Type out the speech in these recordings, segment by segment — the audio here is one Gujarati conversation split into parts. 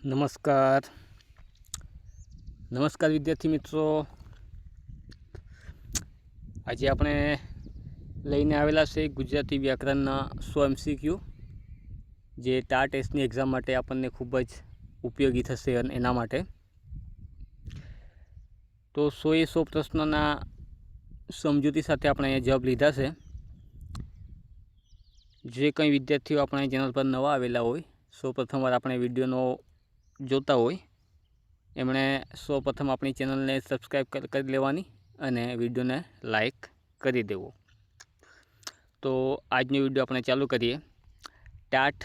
નમસ્કાર વિદ્યાર્થી મિત્રો, આજે આપણે લઈને આવેલા છે ગુજરાતી વ્યાકરણના 100 MCQ, જે ટાર ટેસ્ટની એક્ઝામ માટે આપણને ખૂબ જ ઉપયોગી થશે. અને એના માટે તો 100 પ્રશ્નોના સમજૂતી સાથે આપણે અહીંયા જવાબ લીધા છે. જે કંઈ વિદ્યાર્થીઓ આપણા ચેનલ પર નવા આવેલા હોય, સૌ પ્રથમવાર આપણે વિડીયોનો જોતા હોય, એમણે સૌપ્રથમ આપણી ચેનલને સબસ્ક્રાઈબ કરી લેવાની અને વિડીયોને લાઈક કરી દેવો. તો આજનો વિડીયો આપણે ચાલુ કરીએ. ટાટ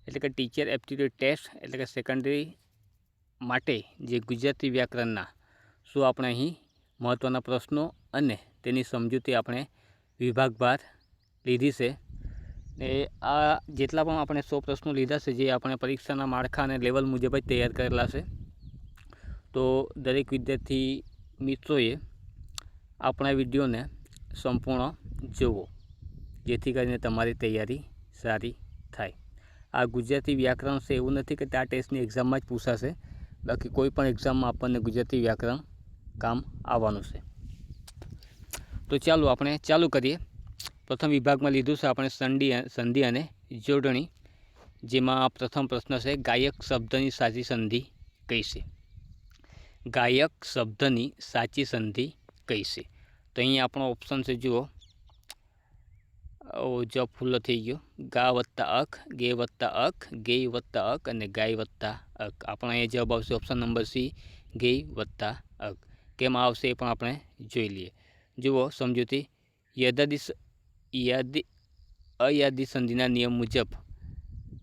એટલે કે ટીચર એપ્ટિટ્યૂડ ટેસ્ટ એટલે કે સેકન્ડરી માટે જે ગુજરાતી વ્યાકરણના શું આપણે અહીં મહત્ત્વના પ્રશ્નો અને તેની સમજૂતી આપણે વિભાગવાર લીધી છે. એ આ જેટલા પણ આપણે 100 પ્રશ્નો લીધા છે, જે આપણે પરીક્ષાના માળખા અને લેવલ મુજબ જ તૈયાર કરેલા છે. તો દરેક વિદ્યાર્થી મિત્રોએ આપણા વિડીયોને સંપૂર્ણ જુઓ, જેથી કરીને તમારી તૈયારી સારી થાય. આ ગુજરાતી વ્યાકરણ છે, એવું નથી કે આ ટેસ્ટની એક્ઝામમાં જ પૂછાશે, બાકી કોઈ પણ એક્ઝામમાં આપણને ગુજરાતી વ્યાકરણ કામ આવવાનું છે. તો ચાલો આપણે ચાલુ કરીએ. પ્રથમ વિભાગમાં લીધું છે આપણે સંધિ અને જોડણી, જેમાં પ્રથમ પ્રશ્ન છે ગાયક શબ્દની સાચી સંધિ કઈ છે? ગાયક શબ્દની સાચી સંધિ કઈ છે? તો અહીંયા આપણો ઓપ્શન છે, જુઓ. જવાબ ફૂલ્લો થઈ ગયો. ગા વત્તા અક, ગે વત્તા અક, ગેય વત્તા અક અને ગાય વત્તા અક. આપણો અહીંયા જવાબ આવશે ઓપ્શન નંબર સી, ગેય વત્તા અક. કેમ આવશે એ પણ આપણે જોઈ લઈએ. જુઓ સમજૂતી. અયાદી સંધિના નિયમ મુજબ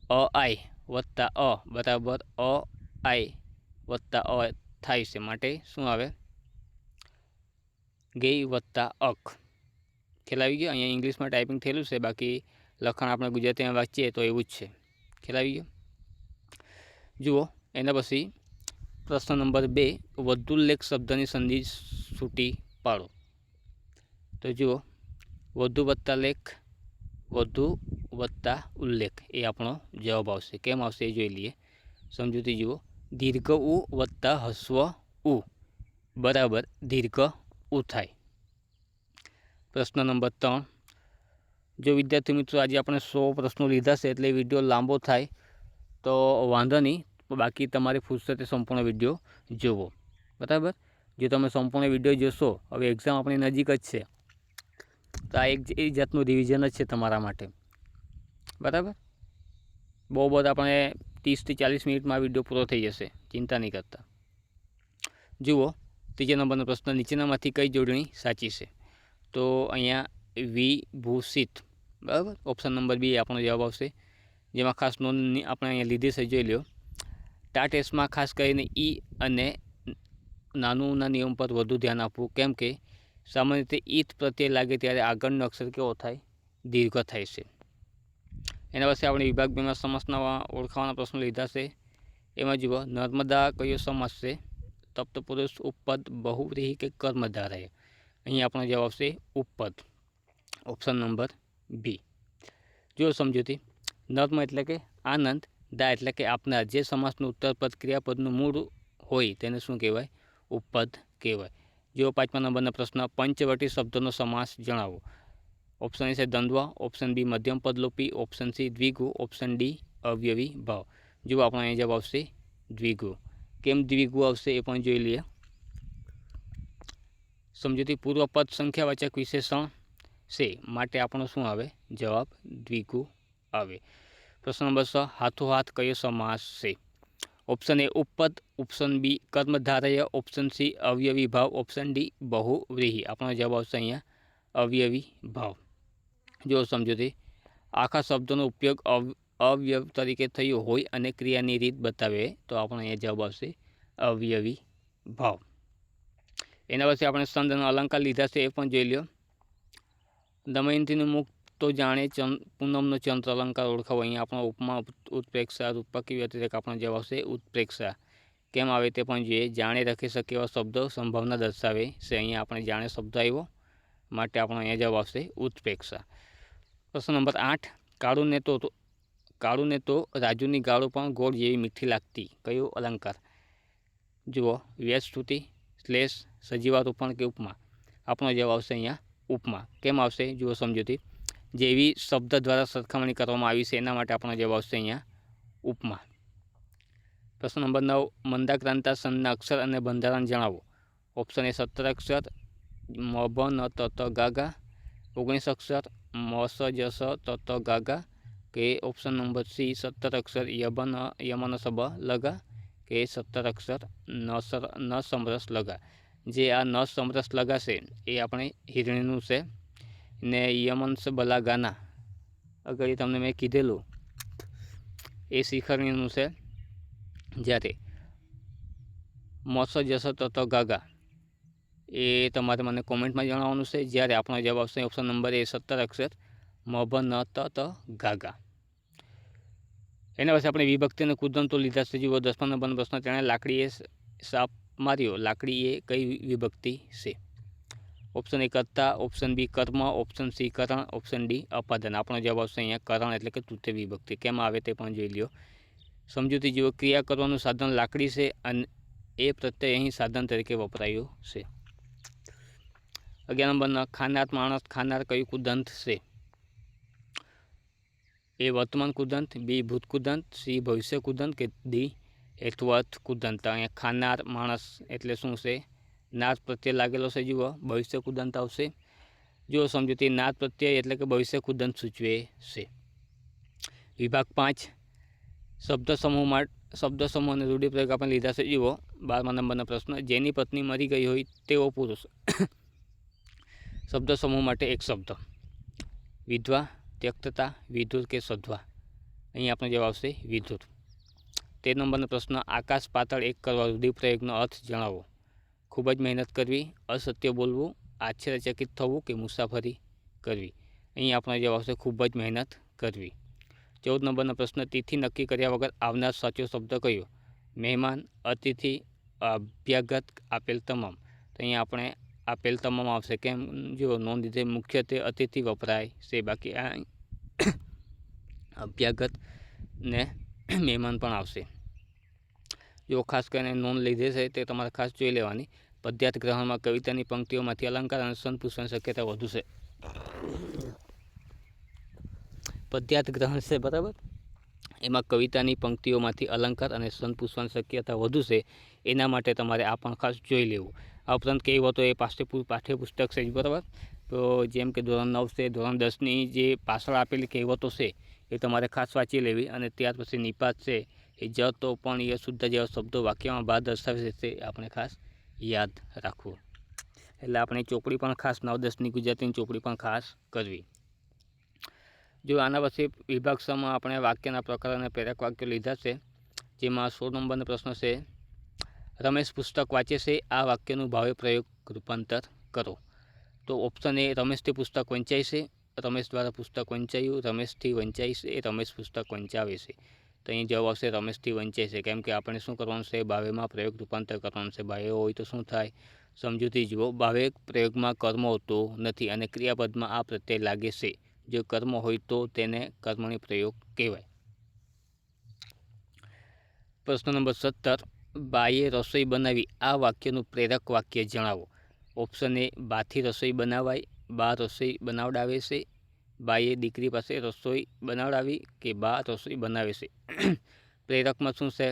અ આઈ વત્તા અ બરાબર અ આઈ વત્તા અ થાય છે, માટે શું આવે? ગેય વત્તા અક. ખ્યાલ આવી ગયો? અહીંયા ઇંગ્લિશમાં ટાઈપિંગ થયેલું છે, બાકી લખાણ આપણે ગુજરાતીમાં વાંચીએ તો એવું જ છે. ખ્યાલ આવી ગયો? જુઓ એના પછી પ્રશ્ન નંબર 2, વધુલ્લેખ શબ્દની સંધિ છૂટી પાડો. તો જુઓ, વધુ વત્તા લેખ, વધુ વત્તા ઉલ્લેખ એ આપણો જવાબ આવશે. કેમ આવશે એ જોઈ લઈએ. સમજૂતી જુઓ. દીર્ઘ ઉ વત્તા હસ્વ ઉ બરાબર દીર્ઘ ઉ થાય. પ્રશ્ન નંબર 3, જો વિદ્યાર્થી મિત્રો આજે આપણે 100 પ્રશ્નો લીધા છે, એટલે વિડીયો લાંબો થાય તો વાંધો નહીં, બાકી તમારે ફુરસતે સંપૂર્ણ વિડીયો જુઓ. બરાબર? જો તમે સંપૂર્ણ વિડીયો જોશો, હવે એક્ઝામ આપણી નજીક જ છે, તો આ એક એ જાતનું રિવિઝન જ છે તમારા માટે. બરાબર? બહુ આપણે 30 થી 40 મિનિટમાં વિડીયો પૂરો થઈ જશે, ચિંતા નહીં કરતા. જુઓ ત્રીજા નંબરનો પ્રશ્ન, નીચેનામાંથી કઈ જોડણી સાચી છે? તો અહીંયા વિભૂષિત, બરાબર, ઓપ્શન નંબર બી આપણો જવાબ આવશે. જેમાં ખાસ નોંધ આપણે અહીંયા લીધી છે, જોઈ લો. ટા ટેસ્ટમાં ખાસ કરીને ઈ અને નાનુંના નિયમ પર વધુ ધ્યાન આપવું, કેમ કે સામાન્ય રીતે ઈત પ્રત્યે લાગે ત્યારે આગળનો અક્ષર કેવો થાય? દીર્ઘ થાય છે. એના પછી આપણે વિભાગ 2માં સમાસના ઓળખાવાના પ્રશ્નો લીધા છે. એમાં જુઓ, નર્મદા કયો સમાસ છે? તપ્તપુરુષ, ઉપપદ, બહુવ્રીહી કે કર્મધારય? અહીં આપણો જવાબ આવશે ઉપપદ, ઓપ્શન નંબર બી. જો સમજૂતી. નર્મ એટલે કે આનંદ, દા એટલે કે આપનાર. જે સમાસનું ઉત્તરપદ ક્રિયાપદનું મૂળ હોય તેને શું કહેવાય? ઉપપદ કહેવાય. જો 5મા નંબરનો પ્રશ્ન, પંચવટી શબ્દોનો સમાસ જણાવો. ઓપ્શન એ છે દ્વંદ્વ, ઓપ્શન બી મધ્યમ પદલોપી, ઓપ્શન સી દ્વિગુ, ઓપ્શન ડી અવયવી ભાવ. જો આપણો અહીં જવાબ આવશે દ્વિગુ. કેમ દ્વિગુ આવશે એ પણ જોઈ લઈએ. સમજૂતી. પૂર્વપદ સંખ્યાવાચક વિશેષણ છે, માટે આપણો શું આવે? જવાબ દ્વિગુ આવે. પ્રશ્ન નંબર 6, હાથોહાથ કયો સમાસ છે? ઓપ્શન એ ઉપપદ, ઓપ્શન બી કર્મધારય, ઓપ્શન સી અવયવી ભાવ, ઓપ્શન ડી બહુવ્રીહી. આપણો જવાબ આવશે અહીંયા અવયવી ભાવ. જો સમજૂતી. આખા શબ્દોનો ઉપયોગ અવયવ તરીકે થયો હોય અને ક્રિયાની રીત બતાવે તો આપણો અહીંયા જવાબ આવશે અવયવી ભાવ. એના પછી આપણે સંદ અને અલંકાર લીધા છે, એ પણ જોઈ લો. દમયંતીનું મુખ તો જાણે પૂનમનો ચંદ્ર અલંકાર ઓળખાવો. અહીંયા આપણો ઉપમા, ઉત્પ્રેક્ષા, રૂપકી વ્યતિરેક આપણો જવાબ આવશે ઉત્પ્રેક્ષા. કેમ આવે તે પણ જોઈએ. જાણે રખી શકે એવા શબ્દો સંભાવના દર્શાવે છે. અહીંયા આપણે જાણે શબ્દ આવ્યો, માટે આપણો અહીંયા જવાબ આવશે ઉત્પ્રેક્ષા. પ્રશ્ન નંબર 8, કાળુને તો રાજુની ગાળો પણ ગોળ જેવી મીઠી લાગતી. કયો અલંકાર? જુઓ, વ્યસ્તુતિ, શ્લેષ, સજીવારોપણ કે ઉપમા? આપણો જવાબ આવશે અહીંયા ઉપમા. કેમ આવશે? જુઓ સમજૂતી. જેવી શબ્દ દ્વારા સરખામણી કરવામાં આવી છે એના માટે આપણો જવાબ આવશે અહીંયા ઉપમા. પ્રશ્ન નંબર 9. મંદાક્રાંતા સંજ્ઞા અક્ષર અને બંધારણ જણાવો. ઓપ્શન એ 17 અક્ષર, મ ભ ન ત ત ગા ગા, 19 અક્ષર, મ સ જ સ ત ત ગા ગા, કે ઓપ્શન નંબર સી 17 અક્ષર, ય ભ ન યમ ન સ બ લગા, કે 17 અક્ષર, ન સમરસ લગા. જે આ ન સમરસ લગા છે એ આપણે હિરણીનું છે, ને યમન સ બલા ગાના અગર તમને મેં કીધેલું એ શિખરણીનું છે. જ્યારે મસ જસ ત ત ગાગા એ તમારે મને કોમેન્ટમાં જણાવવાનું છે. જ્યારે આપણો જવાબ આવશે ઓપ્શન નંબર એ 17 અક્ષર, મ ભ ન ત ત ગાગા. એના પછી આપણે વિભક્તિ અને કુદંતો લીધા છે. જુઓ 10મા નંબરનો પ્રશ્ન. તેણે લાકડીએ સાપ માર્યો. લાકડી એ કઈ વિભક્તિ છે? ઓપ્શન એ કર્તા, ઓપ્શન બી કર્મ, ઓપ્શન સી કરણ, ઓપ્શન ડી અપાદન. આપણો જવાબ આવશે અહીંયા કરણ એટલે કે તૃતીય વિભક્તિ. કેમ આવે તે પણ જોઈ લ્યો. સમજૂતી જુઓ. ક્રિયા કરવાનું સાધન લાકડી છે અને એ પ્રત્યય અહીં સાધન તરીકે વપરાયું છે. 11 નંબરના ખાનાર માણસ. ખાનાર કયું કુદંત છે? એ વર્તમાન કુદંત, બી ભૂત કુદંત, સી ભવિષ્ય કુદંત, કે ડી યથાવત કુદંત. અહીંયા ખાનાર માણસ એટલે શું છે? નાર પ્રત્યય લાગેલો છે. જુઓ ભવિષ્ય કુદંત આવશે. જુઓ સમજૂતી. નાર પ્રત્યય એટલે કે ભવિષ્ય કુદંત સૂચવે છે. વિભાગ 5. શબ્દ સમૂહ અને રૂઢિપ્રયોગ આપણે લીધા છે. જુઓ 12મા નંબરનો પ્રશ્ન. જેની પત્ની મરી ગઈ હોય તેવો પુરુષ. શબ્દ સમૂહ માટે એક શબ્દ. વિધવા, ત્યક્તતા, વિધુર કે સધવા? અહીં આપણો જવાબ આવશે વિધુર. 13 નંબરનો પ્રશ્ન. આકાશ પાતાળ એક કરવા રૂઢિપ્રયોગનો અર્થ જણાવો. ખૂબ જ મહેનત કરવી, અસત્ય બોલવું, આશ્ચર્યચકિત થવું, કે મુસાફરી કરવી? અહીં આપણો જવાબ આવશે ખૂબ જ મહેનત કરવી. 14 નંબરનો પ્રશ્ન. તિથિ નક્કી કર્યા વગર આવનાર સાચો શબ્દ કયો? મહેમાન, અતિથિ, અભ્યાગત, આપેલ તમામ. તો અહીંયા આપણે આપેલ તમામ આવશે. કેમ? જો નોંધ લીધે મુખ્યત્વે અતિથિ વપરાય છે, બાકી આ અભ્યાગત ને મહેમાન પણ આવશે. જો ખાસ કરીને નોંધ લીધે છે તે તમારે ખાસ જોઈ લેવાની. પદ્યાર્થ ગ્રહણમાં કવિતાની પંક્તિઓમાંથી અલંકાર અને સંત પૂછવાની શક્યતા વધુ છે. પદ્યાર્થ ગ્રહણ છે બરાબર, એમાં કવિતાની પંક્તિઓમાંથી અલંકાર અને સંત પૂછવાની શક્યતા વધુ છે. એના માટે તમારે આ પણ ખાસ જોઈ લેવું. આ ઉપરાંત કહેવતો એ પાઠ્યપુસ્તક છે બરાબર. તો જેમ કે ધોરણ 9 છે, ધોરણ 10ની જે પાછળ આપેલી કહેવતો છે એ તમારે ખાસ વાંચી લેવી. અને ત્યાર પછી નિપાત છે એ જ, તો, પણ, ય, શુદ્ધ જેવા શબ્દો વાક્યમાં બાદ દર્શાવે છે તે આપણે ખાસ યાદ રાખવું. એટલે આપણે ચોપડી પણ ખાસ 9-10ની ગુજરાતીની ચોપડી પણ ખાસ કરવી. જો આના પછી વિભાગ 6માં આપણે વાક્યના પ્રકાર અને પ્રેરક વાક્યો લીધા છે. જેમાં 16 નંબરનો પ્રશ્ન છે. રમેશ પુસ્તક વાંચે છે, આ વાક્યનું ભાવે પ્રયોગ રૂપાંતર કરો. તો ઓપ્શન એ રમેશથી પુસ્તક વંચાય છે, રમેશ દ્વારા પુસ્તક વંચાયું, રમેશથી વંચાય છે, રમેશ પુસ્તક વંચાવે છે. તો અહીં જવાબ આવશે રમેશથી વંચાય છે. કેમ કે આપણે શું કરવાનું છે? ભાવેમાં પ્રયોગ રૂપાંતર કરવાનું છે. ભાવે હોય તો શું થાય? સમજૂતી જુઓ. ભાવે પ્રયોગમાં કર્મ હોતો નથી અને ક્રિયાપદમાં આ પ્રત્યય લાગે છે. જો કર્મ હોય તો તેને કર્મણી પ્રયોગ કહેવાય. પ્રશ્ન નંબર 17. બાએ રસોઈ બનાવી. આ વાક્યનું પ્રેરક વાક્ય જણાવો. ઓપ્શન એ બાથી રસોઈ બનાવાય, બા રસોઈ બનાવડાવે છે, બાએ દીકરી પાસે રસોઈ બનાવડાવી, કે બા રસોઈ બનાવે છે? પ્રેરકમાં શું છે?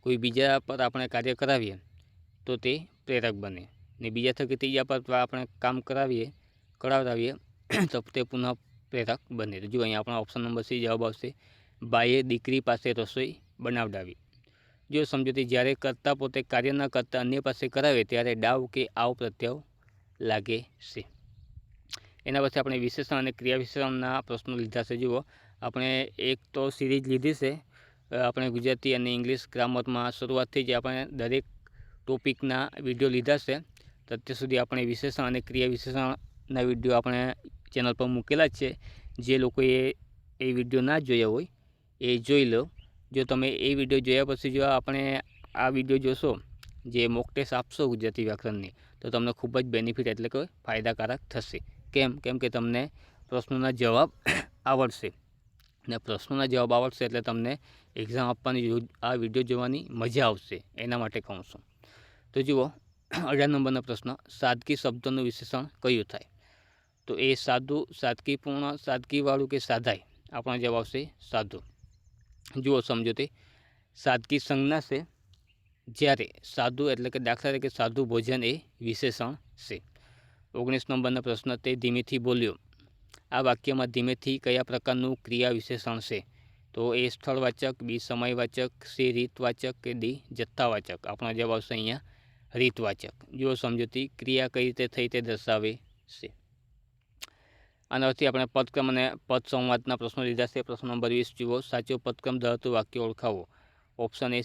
કોઈ બીજા પર આપણે કાર્ય કરાવીએ તો તે પ્રેરક બને, ને બીજા થકી ત્રીજા પર આપણે કામ કરાવીએ તો તે પુનઃ પ્રેરક બને. તો જો અહીંયા આપણા ઓપ્શન નંબર સી જવાબ આવશે. બાએ દીકરી પાસે રસોઈ બનાવડાવી. જો સમજૂતી. જ્યારે કરતા પોતે કાર્ય ન કરતા અન્ય પાસે કરાવે ત્યારે ડાવ કે આવ પ્રત્યય લાગે છે. એના પછી આપણે વિશેષણ અને ક્રિયા વિશેષણના પ્રશ્નો લીધા છે. જુઓ આપણે એક તો સિરીઝ લીધી છે આપણે ગુજરાતી અને ઇંગ્લિશ ગ્રામરમાં. શરૂઆતથી જ આપણે દરેક ટોપિકના વિડીયો લીધા છે. તો અત્યાર સુધી આપણે વિશેષણ અને ક્રિયા વિશેષણના વિડીયો આપણે ચેનલ પર મૂકેલા જ છે. જે લોકોએ એ વિડીયો ના જોયા હોય એ જોઈ લો. જો તમે એ વિડીયો જોયા પછી જો આપણે આ વિડીયો જોશો, જે મોક ટેસ્ટ આપશો ગુજરાતી વ્યાકરણની, તો તમને ખૂબ જ બેનિફિટ એટલે કે ફાયદાકારક થશે. કેમ કે તમને પ્રશ્નોના જવાબ આવડશે. ને પ્રશ્નોના જવાબ આવડશે એટલે તમને એક્ઝામ આપવાની આ વિડીયો જોવાની મજા આવશે, એના માટે કહું છું. તો જુઓ 18 નંબરનો પ્રશ્ન, સાદગી શબ્દનું વિશેષણ કયું થાય? તો એ સાદું, સાદગીપૂર્ણ, સાદગીવાળું કે સાદાઈ? આપણો જવાબ આવશે સાદું. જુઓ સમજૂતી, સાદગી સંજ્ઞા છે, જ્યારે સાદું એટલે કે દાખલા તરીકે સાદું ભોજન એ વિશેષણ છે. 19 નંબરનો પ્રશ્ન, તે ધીમેથી બોલ્યો. આ વાક્યમાં ધીમેથી કયા પ્રકારનું ક્રિયા વિશેષણ છે? તો એ સ્થળવાચક, બી સમયવાચક, સી રીતવાચક કે ડી જથ્થાવાચક? આપણો જવાબ આવશે અહીંયા રીતવાચક. જુઓ સમજૂતી, ક્રિયા કઈ રીતે થઈ તે દર્શાવે છે. આનાથી આપણે પદક્રમ અને પદ સંવાદના પ્રશ્નો લીધા છે. પ્રશ્ન નંબર 20 જુઓ, સાચો પદક્રમ ધરાવતું વાક્ય ઓળખાવો. ઓપ્શન એ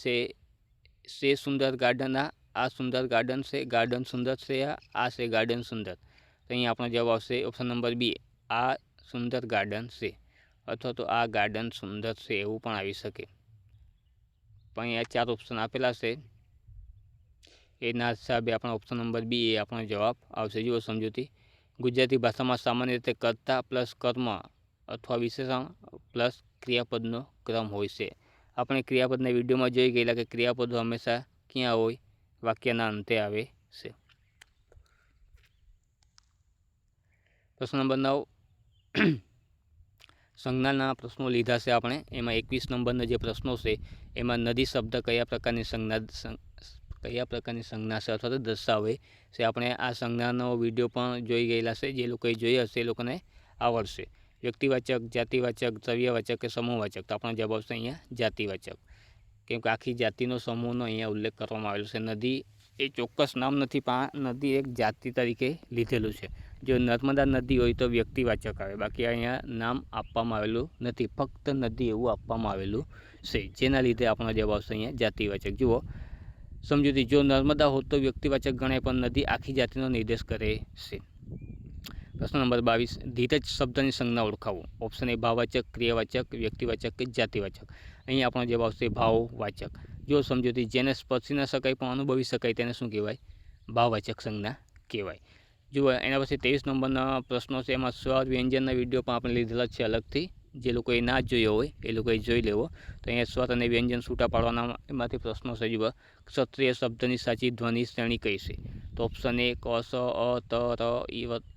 છે સુંદર ગાર્ડન, આ સુંદર ગાર્ડન છે, ગાર્ડન સુંદર છે, આ છે ગાર્ડન સુંદર. તો અહીંયા આપણો જવાબ આવશે ઓપ્શન નંબર બી, આ સુંદર ગાર્ડન છે, અથવા તો આ ગાર્ડન સુંદર છે, એવું પણ આવી શકે. પણ અહીંયા 4 ઓપ્શન આપેલા છે, એના હિસાબે આપણો ઓપ્શન નંબર બી એ આપણો જવાબ આવશે. જુઓ સમજૂતી, ગુજરાતી ભાષામાં સામાન્ય રીતે કર્તા પ્લસ કર્મ અથવા વિશેષણ પ્લસ ક્રિયાપદનો ક્રમ હોય છે. આપણે ક્રિયાપદના વિડીયોમાં જોઈ ગયેલા કે ક્રિયાપદો હંમેશા ક્યાં હોય? વાક્યના અંતે આવે છે. પ્રશ્ન નંબર 9, સંજ્ઞાના પ્રશ્નો લીધા છે આપણે. એમાં 21 નંબરના જે પ્રશ્નો છે એમાં નદી શબ્દ કયા પ્રકારની સંજ્ઞા છે અથવા તો દર્શાવે છે? આપણે આ સંજ્ઞાનો વિડીયો પણ જોઈ ગયેલા છે, જે લોકોએ જોયા હશે એ લોકોને આવડશે. વ્યક્તિવાચક, જાતિવાચક, દ્રવ્યવાચક કે સમૂહવાચક? તો આપણો જવાબ આવશે અહીંયા જાતિવાચક, કેમ કે આખી જાતિનો સમૂહનો અહીંયા ઉલ્લેખ કરવામાં આવેલો છે. નદી એ ચોક્કસ નામ નથી, પણ નદી એક જાતિ તરીકે લીધેલું છે. જો નર્મદા નદી હોય તો વ્યક્તિવાચક આવે, બાકી અહીંયા નામ આપવામાં આવેલું નથી, ફક્ત નદી એવું આપવામાં આવેલું છે, જેના લીધે આપણો જવાબ આવશે અહીંયા જાતિવાચક. જુઓ સમજૂતી, જો નર્મદા હોત તો વ્યક્તિવાચક ગણાય, પણ નદી આખી જાતિનો નિર્દેશ કરે છે. પ્રશ્ન નંબર 22, ધીરજ શબ્દની સંજ્ઞા ઓળખાવો. ઓપ્શન એ ભાવવાચક, ક્રિયાવાચક, વ્યક્તિવાચક કે જાતિવાચક? અહીંયા આપણો જવાબ આવશે ભાવવાચક. જો સમજૂતી, જેને સ્પર્શી ન શકાય પણ અનુભવી શકાય તેને શું કહેવાય? ભાવવાચક સંજ્ઞા કહેવાય. જુઓ એના પછી 23 નંબરના પ્રશ્નો છે, એમાં સ્વર વ્યંજનના વિડીયો પણ આપણે લીધેલા છે અલગથી, જે લોકોએ ના જોયો હોય એ લોકોએ જોઈ લેવો. તો અહીંયા સ્વર અને વ્યંજન છૂટા પાડવાના એમાંથી પ્રશ્નો છે. જુઓ, ક્ષત્રિય શબ્દની સાચી ધ્વનિ શ્રેણી કઈ છે? તો ઓપ્શન એ ક, સ, અ, ત, ર,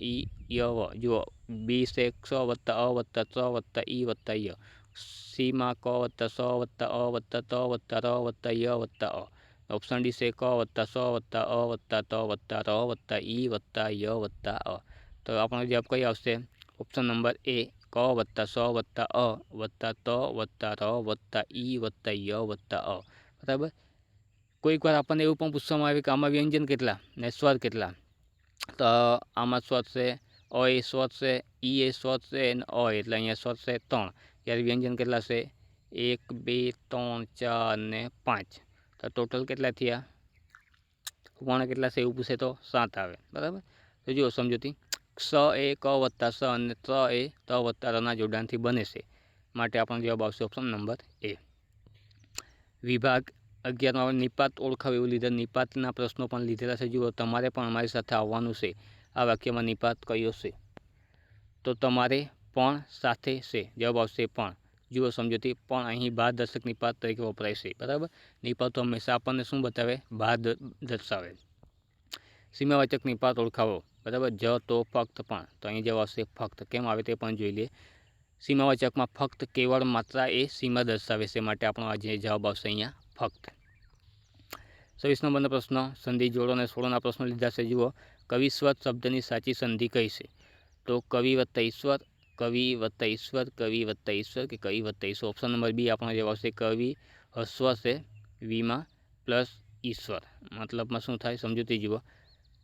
ઈ, ય, વ. જુઓ બી છે ક્ષ વત્તા અ વત્તા ચ વત્તા ઈ વત્તા ય. સીમાં ક વત્તા સ વત્તા અ વત્તા ત વત્તા ર વત્તા ય વત્તા અ. ઓપ્શન ડી છે ક વત્તા સ વત્તા અ વત્તા ત વત્તા ર વત્તા ઈ વત્તા ય વત્તા અ. તો આપણો જવાબ કઈ આવશે? ઓપ્શન નંબર એ, ક વત્તા સ વત્તા અ વત્તા ત વત્તા ર વત્તા ઈ વત્તા ય વત્તા અ. બરાબર. કોઈક વાર આપણને એવું પણ પૂછવામાં આવે કે આમાં વ્યંજન કેટલા ને સ્વર કેટલા? તો આમાં સ્વર છે, અ એ સ્વર છે, ઈ એ સ્વર છે અને અ એટલે અહીંયા સ્વર છે 3. ત્યારે વ્યંજન કેટલા છે? 1, 2, 3, 4 ને 5. તો ટોટલ કેટલા થયા? વર્ણ કેટલા છે એવું પૂછે તો 7 આવે. બરાબર. તો જુઓ સમજૂતી, ક્ષ એ ક વત્તા સ અને ત એ ત વત્તા રના જોડાણથી બને છે, માટે આપણો જવાબ આવશે ઓપ્શન નંબર એ. વિભાગ 11માં નિપાત ઓળખાવ એવું લીધા, નિપાતના પ્રશ્નો પણ લીધેલા છે. જુઓ તમારે પણ અમારી સાથે આવવાનું છે. આ વાક્યમાં નિપાત કયો છે? તો તમારે પણ સાથે છે, જવાબ આવશે પણ. જુઓ સમજૂતી, પણ અહીં ભાર દર્શક નિપાત તરીકે વપરાય છે. બરાબર. નિપાતો હંમેશા આપણને શું બતાવે? ભાર દર્શાવે. સીમાવાચક નિપાત ઓળખાવો. બરાબર. જ, તો, ફક્ત, પણ. તો અહીં જવાબ આવશે ફક્ત. કેમ આવે તે પણ જોઈ લે. સીમાવાચકમાં ફક્ત કેવળ માત્રા એ સીમા દર્શાવે છે, માટે આપણો આજે જવાબ આવશે અહીંયા ફક્ત. 26 નંબરનો પ્રશ્ન, સંધિ જોડો અને છોડોના પ્રશ્નો લીધા છે. જુઓ, કવિસ્વર શબ્દની સાચી સંધિ કઈ છે? તો કવિ વત્તા ઈશ્વર, કવિ વત્તા ઈશ્વર, કવિ વત્તા ઈશ્વર કે કવિ વત્તા ઈશ્વર? ઓપ્શન નંબર બી આપણો જવાબ આવશે કવિ હસ્વ છે વીમાં પ્લસ ઈશ્વર. મતલબમાં શું થાય? સમજૂતી જુઓ,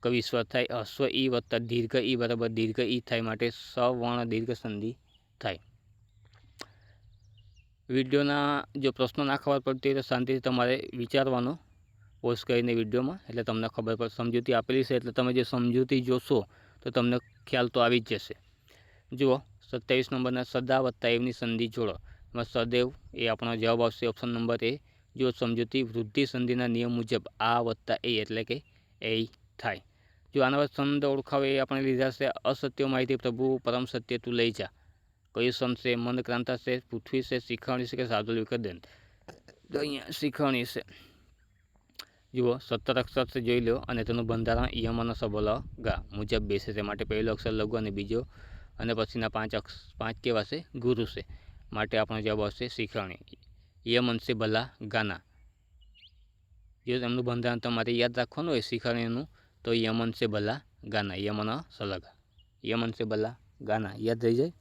કવિશ્વર થાય, હસ્વ ઈ વત્તા દીર્ઘ ઈ બરાબર દીર્ઘ ઈ થાય, માટે સવર્ણ દીર્ઘ સંધિ થાય. વિડીયોના જો પ્રશ્નો ના ખબર પડતી હોય તો શાંતિથી તમારે વિચારવાનો પોઝ કરીને વિડીયોમાં, એટલે તમને ખબર પડે. સમજૂતી આપેલી છે એટલે તમે જે સમજૂતી જોશો તો તમને ખ્યાલ તો આવી જ જશે. જુઓ 27 નંબરના સદા વત્તા એવની સંધિ જોડો. એમાં સદૈવ એ આપણો જવાબ આવશે ઓપ્શન નંબર એ. જો સમજૂતી, વૃદ્ધિ સંધિના નિયમ મુજબ આ વત્તા એ એટલે કે એ થાય. જો આના છંદ ઓળખાવે એ આપણે લીધા છે. અસત્ય માહિતી પ્રભુ પરમ સત્ય તું લઈ જા, કયું સંત છે? મંદક્રાંતા છે, પૃથ્વી છે, શિખરણી છે કે શાર્દુલ વિકર્દન? તો અહીંયા શિખરણી છે. જુઓ 17 અક્ષર છે, જોઈ લો, અને તેનું બંધારણ યમ અને સબલ ગા મુજબ બેસે છે. માટે પહેલો અક્ષર લઘુ અને બીજો અને પછીના 5 કેવા છે? ગુરુ છે. માટે આપણો જવાબ આવશે શિખરણી. યમ અંશે ભલા ગાના. જો એમનું બંધારણ તમારે યાદ રાખવાનું હોય શિખરણીનું, તો યમન સે ભલા ગાના, યમન સલગા, યમન સે ભલા ગાના યાદ રહી જાય.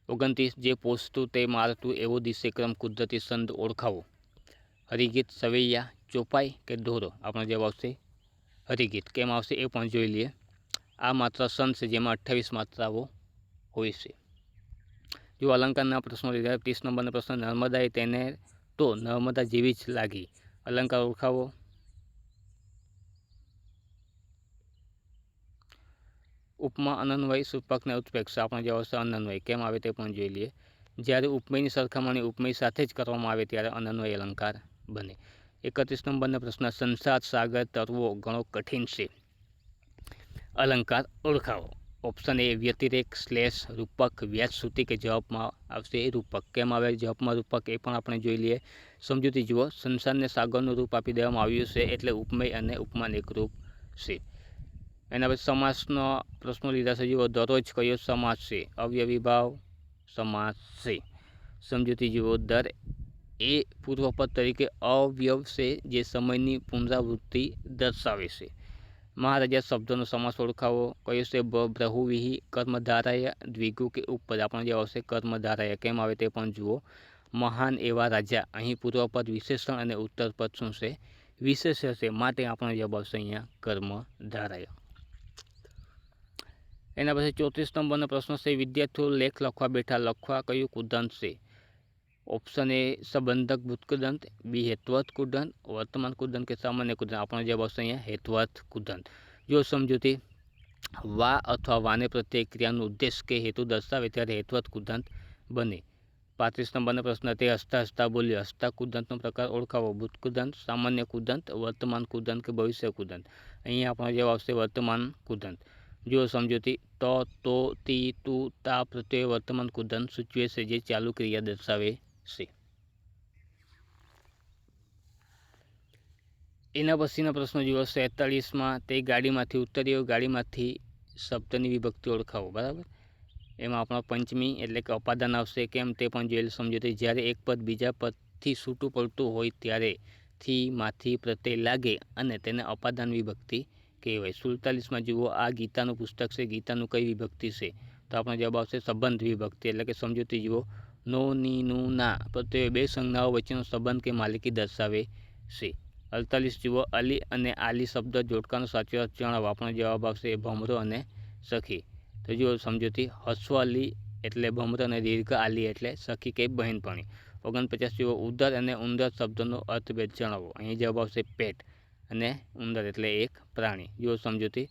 29 જે પોષતું તે મારતું એવો દિશે ક્રમ કુદરતી છંદ ઓળખાવો. હરિગીત, સવૈયા, ચોપાઈ કે દોરો? આપણો જવાબ આવશે હરિગીત. કેમ આવશે એ પણ જોઈ લઈએ. આ માત્ર છંદ છે જેમાં 28 માત્રાઓ હોય છે. જો અલંકારના પ્રશ્નો લીધા. 30 નંબરનો પ્રશ્ન, નર્મદાએ તેને તો નર્મદા જેવી જ લાગી. અલંકાર ઓળખાવો. ઉપમા, અનન્વય, સૂચક ને ઉત્પ્રેક્ષા. આપણો જવાબ આવશે અનન્વય. કેમ આવે તે પણ જોઈ લઈએ. જ્યારે ઉપમેયની સરખામણી ઉપમેય સાથે જ કરવામાં આવે ત્યારે અનન્વય અલંકાર બને. 31 નંબરનો પ્રશ્ન, સંસાર સાગર તરવો ઘણો કઠિન છે. અલંકાર ઓળખાવો. ઓપ્શન એ વ્યતિરેક, શ્લેષ, રૂપક, વ્યાજશ્રુતિ કે જવાબમાં આવશે રૂપક. કેમ આવે જવાબમાં રૂપક એ પણ આપણે જોઈ લઈએ. સમજૂતી જુઓ. સંસારને સાગરનું રૂપ આપી દેવામાં આવ્યું છે એટલે ઉપમેય અને ઉપમાન એકરૂપ છે. એના પછી સમાસનો પ્રશ્નો લીધા છે. જુઓ દરરોજ કયો સમાસ છે? અવ્યવીભાવ સમાસ છે. સમજૂતી જુઓ. દર એ પૂર્વપદ તરીકે અવ્યવ છે જે સમયની પુનરાવૃત્તિ દર્શાવે છે. મહારાજા શબ્દનો સમાસ ઓળખાવો. કયો છે? બ્રહુવિહી, કર્મધારય, દ્વિગુ કે ઉપપદ? આપણો જવાબ આવશે કર્મધારય. કેમ આવે તે પણ જુઓ. મહાન એવા રાજા, અહીં પૂર્વપદ વિશેષણ અને ઉત્તરપદ શું છે? વિશેષણ છે. માટે આપણો જવાબ આવશે અહીંયા કર્મધારય. એના પછી 34 નંબરનો પ્રશ્ન છે. વિદ્યાર્થીઓ લેખ લખવા બેઠા. લખવા કયું કુદંત છે? ઓપ્શન એ સંબંધક ભૂતકુદંત, બી હેત્વર્થ કુદંત, વર્તમાન કુદંત કે સામાન્ય કુદંત? આપણો જવાબ આવશે અહીંયા હેત્વર્થ કુદંત. જો સમજૂતી. વા અથવા વાને પ્રત્યે ક્રિયાનો ઉદ્દેશ કે હેતુ દર્શાવે ત્યારે હેત્વર્થ કુદંત બને. 35 નંબરનો પ્રશ્ન, તે હસતા હસતા બોલ્યો. હસતા કુદંતનો પ્રકાર ઓળખાવો. ભૂતકુદંત, સામાન્ય કુદંત, વર્તમાન કુદંત કે ભવિષ્ય કુદંત? અહીંયા આપણો જવાબ આવશે વર્તમાન કુદંત. જો સમજૂતી. તો, તી, તું, તા પ્રત્યે વર્તમાન કુદંત સૂચવે છે જે ચાલુ ક્રિયા દર્શાવે છે. એના પછીના પ્રશ્નો જુઓ. 47માં તે ગાડીમાંથી ઉતર્યો. ગાડીમાંથી શબ્દની વિભક્તિ ઓળખાવો. બરાબર. એમાં આપણો પંચમી એટલે કે અપાદાન આવશે. કેમ તે પણ જોયેલું. સમજૂતી. જ્યારે એક પદ બીજા પદથી છૂટું પડતું હોય ત્યારે થી માંથી પ્રત્યય લાગે અને તેને અપાદાન વિભક્તિ કહેવાય. 47માં જુઓ. આ ગીતાનું પુસ્તક છે. ગીતાનું કઈ વિભક્તિ છે? તો આપણો જવાબ આવશે સંબંધ વિભક્તિ. એટલે કે સમજૂતી જુઓ. નો, ની, નું, ના પ્રત્યે બે સંજ્ઞાઓ વચ્ચેનો સંબંધ કે માલિકી દર્શાવે છે. 48 જુઓ. અલી અને આલી શબ્દ જોડકાનો સાચો અર્થ જણાવો. આપણો જવાબ આવશે ભમરો અને સખી. તો જુઓ સમજૂતી. હસ્વ અલી એટલે ભમરો અને દીર્ઘ આલી એટલે સખી કે બહેનપણી. 49 જુઓ. ઉદર અને ઉંદર શબ્દનો અર્થભેદ જણાવો. અહીં જવાબ આવશે પેટ અને ઉંદર એટલે એક પ્રાણી. જુઓ સમજૂતી.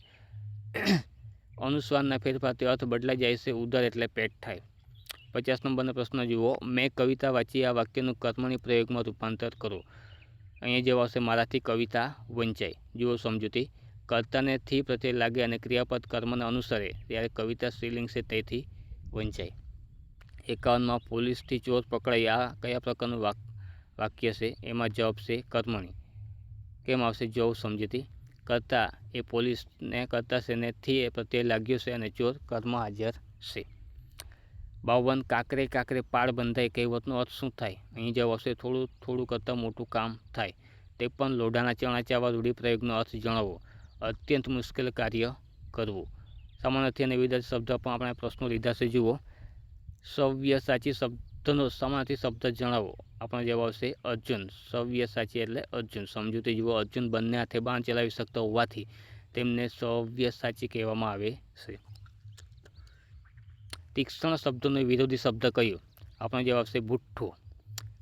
અનુસ્વારના ફેરફારથી અર્થ બદલાઈ જાય છે. ઉદર એટલે પેટ થાય. 50 નંબરનો પ્રશ્ન જુઓ. મેં કવિતા વાંચી. આ વાક્યનું કર્મણી પ્રયોગમાં રૂપાંતર કરો. અહીંયા જવાબ આવશે મારાથી કવિતા વંચાઈ. જુઓ સમજૂતી. કર્તાને થી પ્રત્યે લાગે અને ક્રિયાપદ કર્મને અનુસરે ત્યારે કવિતા સ્ત્રીલિંગ છે તેથી વંચાઈ. 51માં પોલીસથી ચોર પકડાઈ. આ કયા પ્રકારનું વાક્ય છે? એમાં જવાબ છે કર્મણી. કેમ આવશે? જો સમજૂતી. કર્તા એ પોલીસને કર્તા છે ને થી એ પ્રત્યે લાગ્યો છે અને ચોર કર્મ હાજર છે. 52 કાકરે કાકરે પાળ બંધાય. કહેવતનો અર્થ શું થાય? અહીં જવાબ આવશે થોડું થોડું કરતાં મોટું કામ થાય. 53 લોઢાના ચણા ચાવવા. રૂઢિપ્રયોગનો અર્થ જણાવો. અત્યંત મુશ્કેલ કાર્ય કરવું. સમાનાર્થી અને વિરુદ્ધાર્થી શબ્દ પણ આપણે પ્રશ્નો લીધા છે. જુઓ. સવ્યસાચી શબ્દનો સમાનાર્થી શબ્દ જણાવો. આપણો જવાબ આવશે અર્જુન. સવ્યસાચી એટલે અર્જુન. સમજૂતી જુઓ. અર્જુન બંને હાથે બાણ ચલાવી શકતા હોવાથી તેમને સવ્યસાચી કહેવામાં આવે છે. તીક્ષ્ણ શબ્દનો વિરોધી શબ્દ કયો? આપણો જવાબ આવશે ભુઠ્ઠો.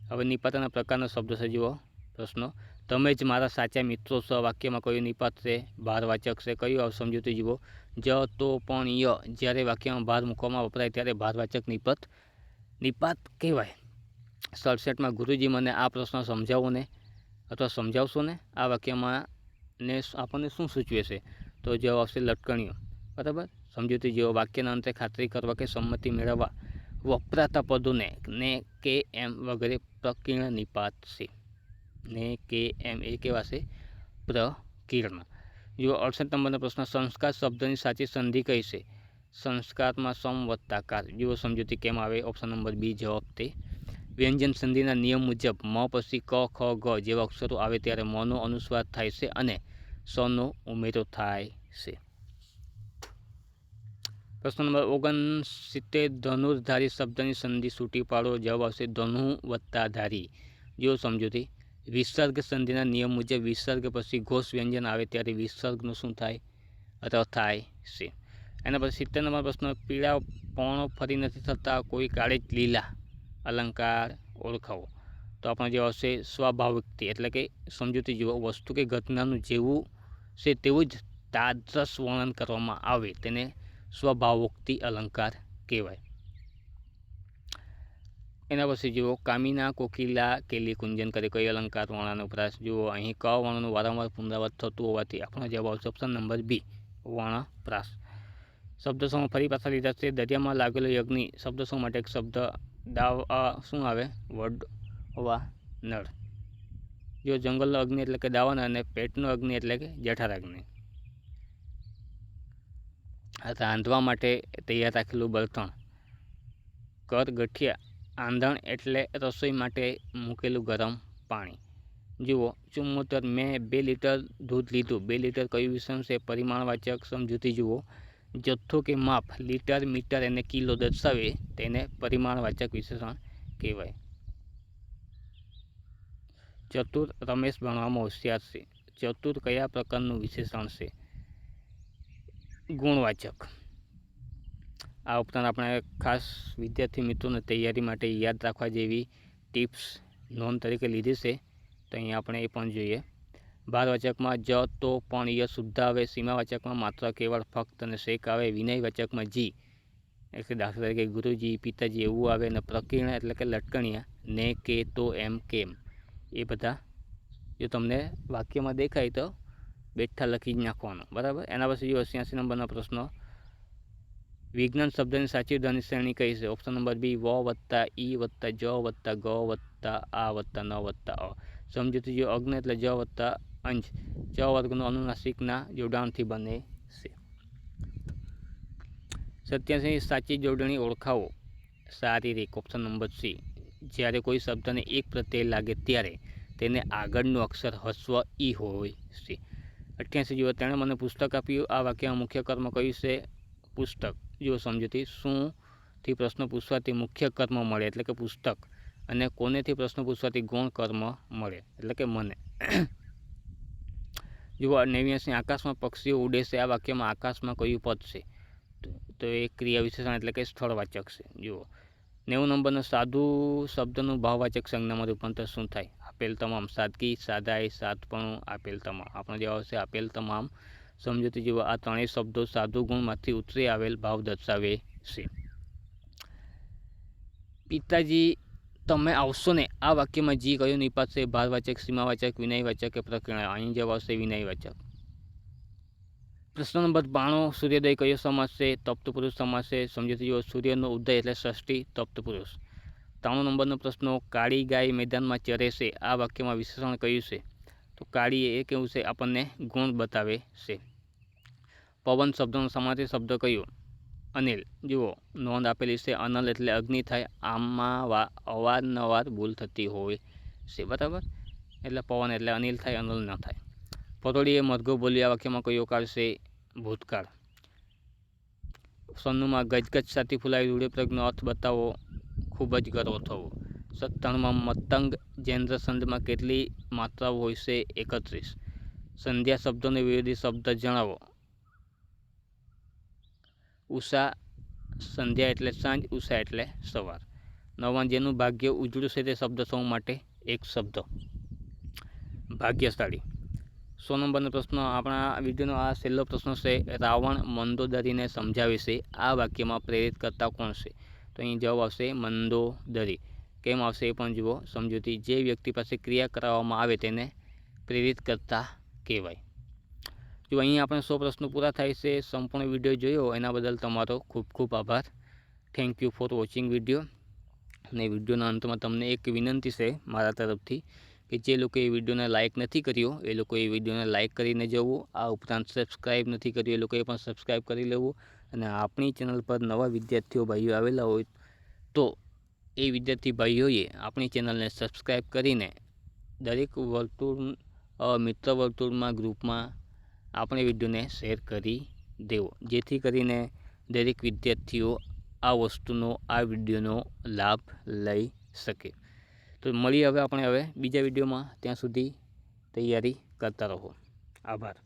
હવે નિપાતના પ્રકારનો શબ્દ છે. જુઓ પ્રશ્નો. તમે જ મારા સાચા મિત્રો છો. વાક્યમાં કયું નિપાત છે? ભારવાચક છે. કયું આવ? સમજૂતી જુઓ. જ, તો, પણ, ય જ્યારે વાક્યમાં ભાર મૂકવામાં વપરાય ત્યારે ભારવાચક નિપાત કહેવાય. 67માં ગુરુજી મને આ પ્રશ્ન સમજાવો ને અથવા સમજાવશો ને. આ વાક્યમાં ને આપણને શું સૂચવે છે? તો જવાબ આવશે લટકણીઓ. બરાબર. સમજૂતી જુઓ. વાક્યના અંતે ખાતરી કરવા કે સંમતિ મેળવવા વપરાતા પદોને ને કે એમ વગેરે પ્રકીર્ણ નિપાત છે. ને કે એમ એ કેવા છે? પ્રકીર્ણ. જુઓ 68 નંબરનો પ્રશ્ન, સંસ્કાર શબ્દની સાચી સંધિ કઈ છે? સંસ્કારમાં સમ વત્તા કાર. જુઓ સમજૂતી કેમ આવે? ઓપ્શન નંબર બી જવાબ તે. વ્યંજન સંધિના નિયમ મુજબ મ પછી ક, ખ, ગ જેવા અક્ષરો આવે ત્યારે મનો અનુસ્વાર થાય છે અને સનો ઉમેરો થાય છે. પ્રશ્ન નંબર 69, ધનુર્ધારી શબ્દની સંધિ છૂટી પાડો. જવાબ આવશે ધનુ વત્તા ધારી. જો સમજૂતી, વિસર્ગ સંધિના નિયમ મુજબ વિસર્ગ પછી ઘોષ વ્યંજન આવે ત્યારે વિસર્ગનું શું થાય? ર થાય છે. એના પછી 70 નંબર પ્રશ્ન, પીળા પણો ફરી નથી થતા, કોઈ કાળે જ લીલા અલંકાર ઓળખાવો. તો આપણો જવાબ આવશે સ્વાભાવિકથી. એટલે કે સમજૂતી જુઓ, વસ્તુ કે ઘટનાનું જેવું છે તેવું જ તાદ્રશ વર્ણન કરવામાં આવે તેને સ્વભાવોક્તિ અલંકાર કહેવાય. એના પછી જુઓ, કામિના કોકિલા કેલી કુંજન કરે, કઈ અલંકાર વર્ણનો પ્રાસ. જુઓ અહીં ક વર્ણનું વારંવાર પુનરાવર્ત થતું હોવાથી આપણો જવાબ આવશે ઓપ્શન નંબર બી વર્ણપ્રાસ. શબ્દસમૂહ ફરી પાછા લીધા છે. દરિયામાં લાગેલો અગ્નિ શબ્દસમૂહ માટે એક શબ્દ શું આવે? વડવા નળ. જો જંગલનો અગ્નિ એટલે કે દાવાનળ અને પેટનો અગ્નિ એટલે કે જઠરાગ્નિ. રાંધવા માટે તૈયાર રાખેલું બળતણ. કરગઠિયા. આંધણ એટલે રસોઈ માટે મૂકેલું ગરમ પાણી. જુઓ 74, મેં 2 લીટર દૂધ લીધું. 2 લીટર કયું વિશેષણ છે? પરિમાણવાચક. સમજૂતી જુઓ, જથ્થો કે માપ લીટર, મીટર અને કિલો દર્શાવે તેને પરિમાણવાચક વિશેષણ કહેવાય. ચતુર. રમેશ ભણવામાં હોશિયાર છે. ચતુર કયા પ્રકારનું વિશેષણ છે? ગુણવાચક. આ ઉપરાંત આપણે ખાસ વિદ્યાર્થી મિત્રોને તૈયારી માટે યાદ રાખવા જેવી ટિપ્સ નોંધ તરીકે લીધી છે, તો અહીંયા આપણે એ પણ જોઈએ. ભારવાચકમાં જ, તો, પણ, ય શુદ્ધ આવે. સીમાવાચકમાં માત્ર, કેવળ, ફક્ત અને શેક આવે. વિનયવાચકમાં જી એટલે દાખલા તરીકે ગુરુજી, પિતાજી એવું આવે. અને પ્રકીર્ણ એટલે કે લટકણિયા, ને, કે, તો, એમ, કેમ એ બધા જો તમને વાક્યમાં દેખાય તો બેઠા લખી જ નાખવાનું, બરાબર. એના પછી જો 86 નંબરનો પ્રશ્ન, વિજ્ઞાન શબ્દની સાચી ધ્વનિ શ્રેણી કઈ છે? ઓપ્શન નંબર બી વ વત્તા ઈ વત્તા જ વત્તા ગ વત્તા આ વત્તા ન વત્તા અ. સમજૂતી જો, અગ્ન એટલે જ વત્તા અંશ. ચ વર્ગનું અનુનાસિકના જોડાણથી બને છે. 87, સાચી જોડણી ઓળખાવો. શારીરિક. Option number C. જ્યારે કોઈ શબ્દને એક પ્રત્યય લાગે ત્યારે તેને આગળનું અક્ષર હસ્વ ઈ હોય છે. 88 જુઓ, તેણે મને પુસ્તક આપ્યું. આ વાક્યમાં મુખ્ય કર્મ કયું છે? પુસ્તક. જુઓ સમજૂતી, શું થી પ્રશ્ન પૂછવાથી મુખ્ય કર્મ મળે એટલે કે પુસ્તક, અને કોનેથી પ્રશ્ન પૂછવાથી ગૌણ કર્મ મળે એટલે કે મને. જુઓ 89, આકાશમાં પક્ષીઓ ઉડે છે. આ વાક્યમાં આકાશમાં કયું પદ છે? તો એ ક્રિયા વિશેષણ એટલે કે સ્થળવાચક છે. જુઓ 90 નંબરનો, સાધુ શબ્દનું ભાવવાચક સંજ્ઞામાં રૂપાંતર શું થાય? આપેલ તમામ. સાદગી, સાદાઈ, સાદપણું, આપેલ તમામ. આપણો જવાબ આવશે આપેલ તમામ. સમજૂતી જુઓ, આ ત્રણેય શબ્દો સાધુ ગુણમાંથી ઉતરી આવેલ ભાવ દર્શાવે છે. પિતાજી તમે આવશો ને, આ વાક્યમાં જી કયું નિપાત છે? ભારવાચક, સીમાવાચક, વિનયવાચક કે પ્રકીર્ણ? અહીં જવાબ આવશે વિનયવાચક. પ્રશ્ન નંબર 92, સૂર્યોદય કયો સમાસ છે? તપ્તપુરુષ સમાસ છે. સમજૂતી જુઓ, સૂર્યનો ઉદય એટલે ષષ્ઠી તપ્તપુરુષ. 93 નંબરનો પ્રશ્ન, કાળી ગાય મેદાનમાં ચરે છે. આ વાક્યમાં વિશેષણ કયું છે? તો કાળી એ કેવું છે? આપણને ગુણ બતાવે છે. પવન શબ્દનો સમાર્થી શબ્દ કયો? અનિલ. જુઓ નોંધ આપેલી છે, અનલ એટલે અગ્નિ થાય. આમાં અવારનવાર ભૂલ થતી હોય છે, બરાબર. એટલે પવન એટલે અનિલ થાય, અનલ ન થાય. પરોળીએ મરઘો બોલ્યો. આ વાક્યમાં કયો કાળ છે? ભૂતકાળ. 96માં ગજગજ છાતી ફૂલાવી રૂઢિપ્રયોગનો અર્થ બતાવો. ખૂબ જ ગર્વ થવો. 97માં મતંગ જેન્દ્ર સંધિમાં કેટલી માત્રાઓ હોય છે? 31. સંધ્યા શબ્દોનો વિરોધી શબ્દ જણાવો. ઉષા. સંધ્યા એટલે સાંજ, ઉષા એટલે સવાર. 9માં જેનું ભાગ્ય ઉજળું છે તે શબ્દ સમૂહ માટે એક શબ્દ. ભાગ્યશાળી. 100 નંબરનો પ્રશ્ન, આપણા વિડીયોનો આ છેલ્લો પ્રશ્ન છે. રાવણ મંદોદરીને સમજાવે છે. આ વાક્યમાં પ્રેરિત કરતા કોણ છે? તો અહીં જવાબ આવશે મંદોદરી. કેમ આવશે એ પણ જુઓ. સમજૂતી, જે વ્યક્તિ પાસે ક્રિયા કરાવવામાં આવે તેને પ્રેરિત કરતા કહેવાય. જો અહીં આપણે 100 પ્રશ્નો પૂરા થાય છે. સંપૂર્ણ વિડીયો જોયો એના બદલ તમારો ખૂબ ખૂબ આભાર. Thank you for watching video. અને વિડીયોના અંતમાં તમને એક વિનંતી છે મારા તરફથી કે જે લોકો એ વિડીયોને લાઇક નથી કર્યો એ લોકો એ વિડીયોને લાઇક કરીને જવું. આ ઉપરાંત સબસ્ક્રાઈબ નથી કર્યું એ લોકોએ પણ સબસ્ક્રાઈબ કરી લેવું. અને આપણી ચેનલ પર નવા વિદ્યાર્થીઓ ભાઈઓ આવેલા હોય તો એ વિદ્યાર્થી ભાઈઓએ આપણી ચેનલને સબસ્ક્રાઈબ કરીને દરેક વર્તુળ મિત્ર વર્તુળમાં ગ્રુપમાં આપણે વિડીયોને શેર કરી દેવો, જેથી કરીને દરેક વિદ્યાર્થીઓ આ વસ્તુનો આ વિડીયોનો લાભ લઈ શકે. તો મળીએ હવે આપણે બીજા વિડીયોમાં. ત્યાં સુધી તૈયારી કરતા રહો. આભાર.